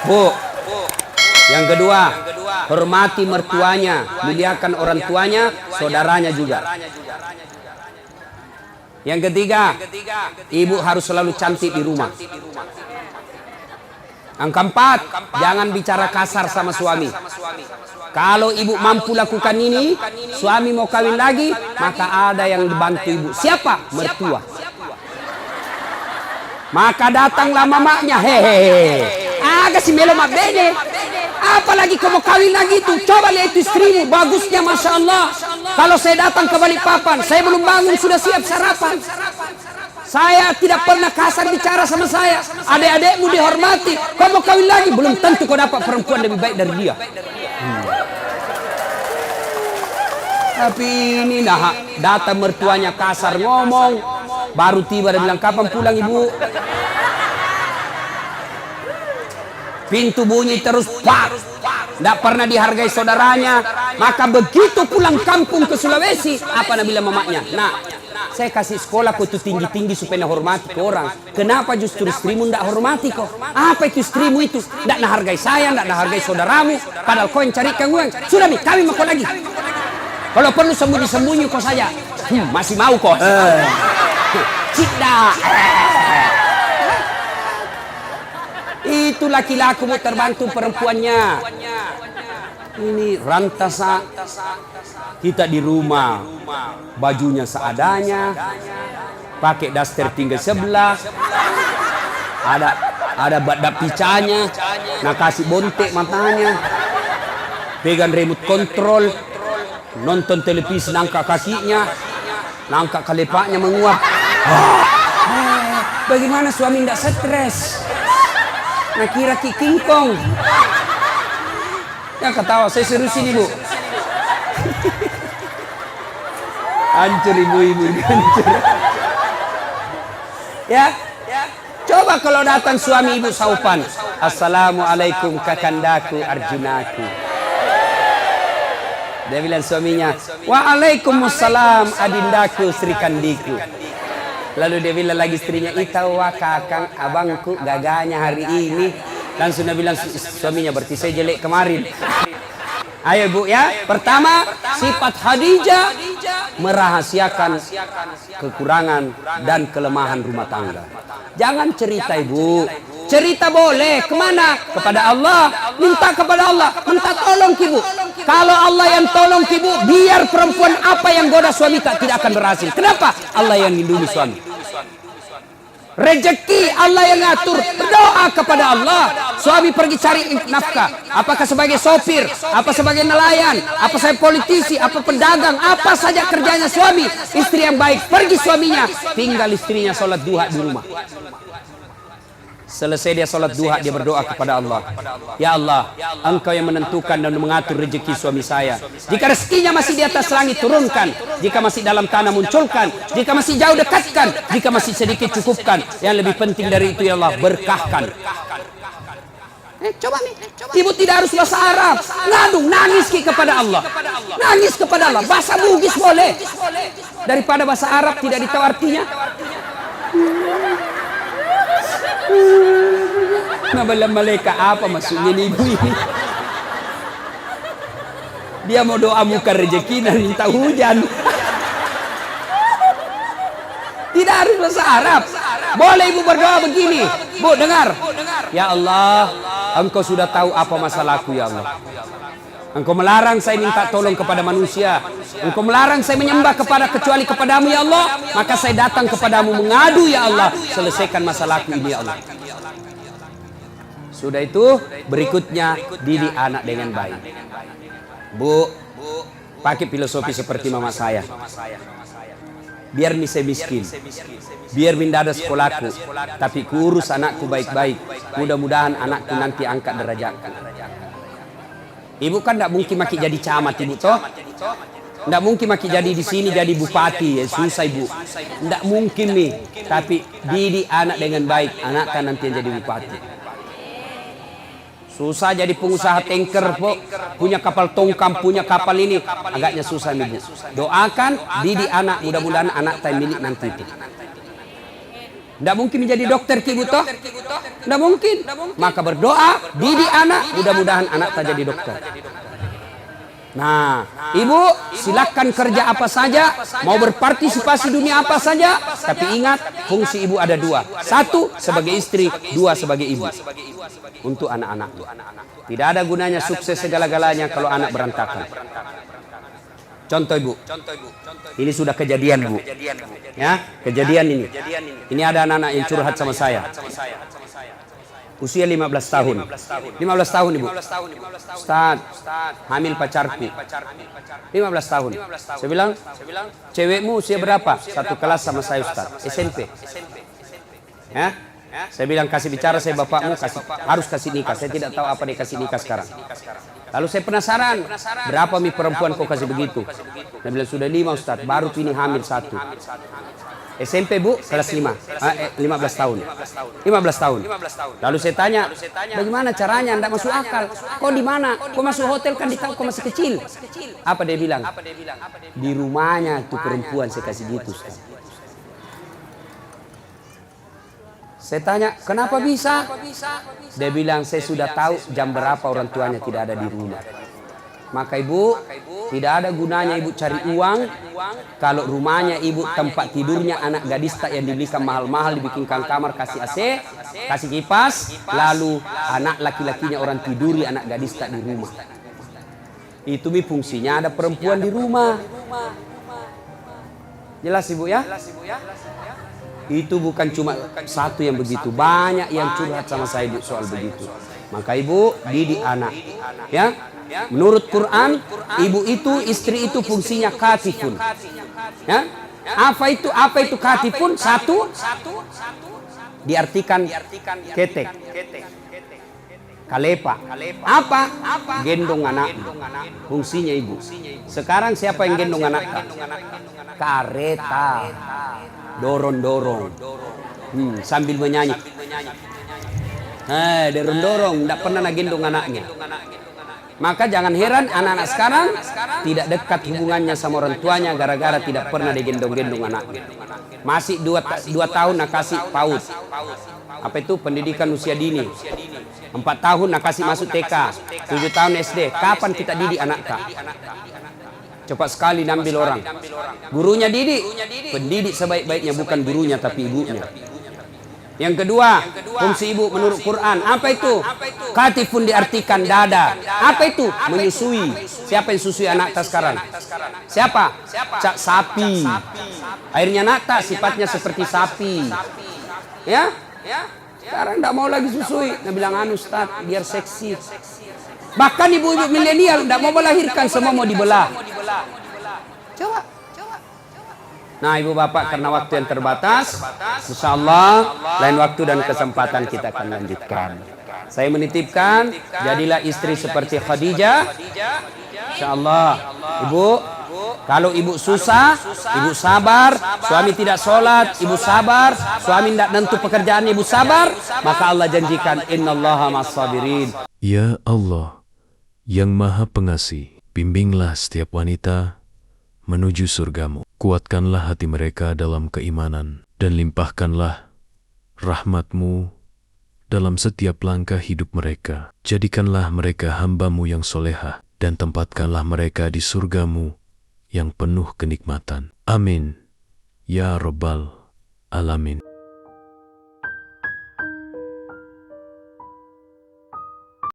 Bu, yang kedua, hormati mertuanya, muliakan orang tuanya, saudaranya juga. Yang ketiga, ibu harus selalu cantik di rumah. Yang keempat, jangan bicara kasar sama suami. Kalau ibu mampu lakukan ini, suami mau kawin lagi, maka ada yang dibantu ibu. Siapa? Mertua. Maka datanglah mamanya, hehehe. Agak si melo mabene. Apalagi kamu kawin lagi itu, coba lihat itu istrimu, bagusnya Masya Allah. Kalau saya datang ke Balikpapan, saya belum bangun sudah siap sarapan. Saya tidak pernah kasar bicara sama saya. Adik-adikmu dihormati. Kamu kawin lagi, belum tentu kau dapat perempuan lebih baik dari dia. Tapi ini nah, datang mertuanya kasar ngomong, baru tiba dan bilang kapan pulang ibu. Pintu bunyi terus, pak, tidak pernah dihargai saudaranya. Maka begitu pulang kampung ke Sulawesi, apa nak bilang mamanya? Nah, saya kasih sekolah kau itu tinggi-tinggi supaya hormati ke orang. Kenapa justru istrimu tidak hormati kau? Apa itu istrimu itu? Tidak nak hargai saya, tidak nak hargai saudaramu. Padahal kau yang carikan uang. Sudah nih, kawin sama kau lagi. Kalau perlu sembunyi-sembunyi kau saja. Masih mau kau? Tidak. Itu laki-laki mau terbantu perempuannya. Ini rantasa kita di rumah, bajunya seadanya, pakai daster tinggal sebelah, ada badak picanya, nak kasih bontek matanya, pegang remote control, nonton televisi nangka kakinya, nangka kelepaknya menguap. Bagaimana suami tidak stres? Nah kira kingkong. Ya ketawa, saya seriusin ibu. Hancur ibu-ibu, hancur. Ya, coba kalau datang suami ibu saupan. Assalamualaikum kakandaku Arjunaku. Dia bilang suaminya, waalaikumsalam adindaku Sri Kandiku. Lalu dia bilang lagi istrinya, itawa kakang abangku gaganya hari ini. Langsung dia bilang suaminya, berarti saya jelek kemarin. Ayo bu ya. Pertama, sifat Khadijah merahasiakan kekurangan dan kelemahan rumah tangga. Jangan cerita ibu. Cerita boleh, kemana? Kepada Allah. Minta kepada Allah, minta tolong ibu. Kalau Allah yang tolong ibu, biar perempuan apa yang goda suami tidak akan berhasil. Kenapa? Allah yang lindungi suami. Rezeki Allah yang ngatur. Berdoa kepada Allah. Suami pergi cari nafkah. Apakah sebagai sopir, apa sebagai nelayan, apa sebagai politisi, apa pedagang, apa saja kerjanya suami. Istri yang baik, pergi suaminya. Tinggal istrinya sholat duha di rumah. Selesai dia sholat duha, dia berdoa kepada Allah. Ya Allah, Engkau yang menentukan dan mengatur rezeki suami saya. Jika rezekinya masih di atas langit, turunkan. Jika masih dalam tanah, munculkan. Jika masih jauh, dekatkan. Jika masih sedikit, cukupkan. Yang lebih penting dari itu, ya Allah, berkahkan. Coba nih, ibu tidak harus bahasa Arab. Ngadu, nangis kepada Allah. Nangis kepada Allah. Bahasa Bugis boleh. Daripada bahasa Arab tidak ditahu artinya. Nabalah malaikat apa maksudnya nih ibu ini? Dia mau doa bukan rezeki dan minta hujan. Tidak harus bahasa Arab. Boleh ibu berdoa begini. Bu dengar. Ya Allah, Engkau sudah tahu apa masalahku ya Allah. Engkau melarang saya minta tolong kepada manusia. Engkau melarang saya menyembah kecuali kepadamu ya Allah. Maka saya datang kepadamu mengadu ya Allah. Selesaikan masalahku ini ya Allah. Sudah itu berikutnya didik anak dengan baik. Bu, pakai filosofi seperti mama saya. Biar saya miskin. Biar minda ada sekolahku. Tapi kurus anakku baik-baik. Mudah-mudahan anakku nanti angkat derajatku. Ibu kan tidak mungkin maki jadi camat ibu toh. Tidak mungkin maki jadi di sini jadi bupati, ya susah ibu. Tidak mungkin nih. Tapi didik anak dengan baik, anak kan nanti yang jadi bupati. Susah jadi pengusaha tanker, punya kapal tongkang, punya kapal ini, agaknya susah nih bu. Doakan didik anak, mudah-mudahan anak tak milik nanti itu. Tidak mungkin menjadi dokter ibu toh. Tidak mungkin. Maka berdoa, didik anak, mudah-mudahan anak tak jadi dokter. Nah, ibu silakan kerja apa saja, mau berpartisipasi dunia apa saja, tapi ingat fungsi ibu ada dua. Satu sebagai istri, dua sebagai ibu. Untuk anak-anak. Tidak ada gunanya sukses segala-galanya kalau anak berantakan. Contoh ibu, ini sudah kejadian bu, ya kejadian ini. Ini ada anak-anak yang curhat sama saya. Usia 15 tahun. 15 tahun ibu. Ustaz, hamil pacarku. 15 tahun. Saya bilang, cewekmu usia berapa? Satu kelas sama saya Ustaz, SMP. Ya? Saya bilang kasih bicara, saya bapakmu harus kasih nikah. Saya tidak tahu apa dia kasih nikah sekarang. Lalu saya penasaran, berapa mi perempuan kau kasih begitu? Dia bilang sudah 5 Ustaz, baru ini hamil 1. SMP bu, kelas 5, 15 tahun. 15 tahun. Lalu saya tanya, bagaimana caranya? Tidak masuk akal. Kau di mana? Kau masuk hotel kan ditahu kau masih kecil. Apa dia bilang? Di rumahnya tuh perempuan saya kasih gitu. Ustaz. Saya tanya, kenapa bisa? Dia bilang, saya sudah tahu jam berapa orang tuanya tidak ada di rumah. Maka ibu, tidak ada gunanya ibu cari uang kalau rumahnya ibu tempat tidurnya anak gadis tak yang dibelikan mahal-mahal, dibikinkan kamar, kasih AC, kasih kipas, lalu anak laki-lakinya orang tiduri anak gadis tak di rumah. Itu mi fungsinya ada perempuan di rumah. Jelas ibu ya? Itu bukan cuma satu yang begitu, banyak yang curhat sama saya ibu soal begitu. Maka ibu didik anak, ya. Menurut Quran, ibu itu, istri itu fungsinya katifun. Ya. Apa itu katifun? Satu, diartikan ketek, kalepa. Apa? Gendong anak. Fungsinya ibu. Sekarang siapa yang gendong anak? Kareta. Dorong-dorong. Sambil menyanyi. Dorong-dorong. Tidak pernah gendong anaknya. Maka jangan heran anak-anak sekarang tidak dekat hubungannya sama orang tuanya gara-gara tidak pernah digendong-gendong anaknya. Masih 2 tahun nak kasih PAUD. Apa itu? Pendidikan usia dini. 4 tahun nak kasih masuk TK. 7 tahun SD. Kapan kita didik anak kak? Cepat sekali ambil orang. Gurunya didik. Pendidik sebaik-baiknya bukan gurunya tapi ibunya. Yang kedua, fungsi ibu menurut Quran. Apa itu? Katifun diartikan dada. Apa itu? Menyusui. Siapa yang susui anak tak sekarang? Siapa? Cak sapi. Airnya nata sifatnya seperti sapi. Ya? Sekarang tidak mau lagi susui. Dia bilang Ustaz, biar seksi. Bahkan ibu-ibu milenial tidak mau melahirkan, semua mau dibelah. Coba. Nah ibu bapak, karena waktu yang terbatas, insya Allah lain waktu dan kesempatan kita akan lanjutkan. Saya menitipkan, jadilah istri seperti Khadijah. Insya Allah, ibu, kalau ibu susah, ibu sabar, suami tidak sholat, ibu sabar, suami tidak nentu pekerjaan, ibu sabar, maka Allah janjikan, innallaha ma'as-sabirin. Ya Allah, yang Maha Pengasih, bimbinglah setiap wanita menuju surgamu. Kuatkanlah hati mereka dalam keimanan, dan limpahkanlah rahmat-Mu dalam setiap langkah hidup mereka. Jadikanlah mereka hamba-Mu yang solehah, dan tempatkanlah mereka di surga-Mu yang penuh kenikmatan. Amin. Ya Rabbal Alamin.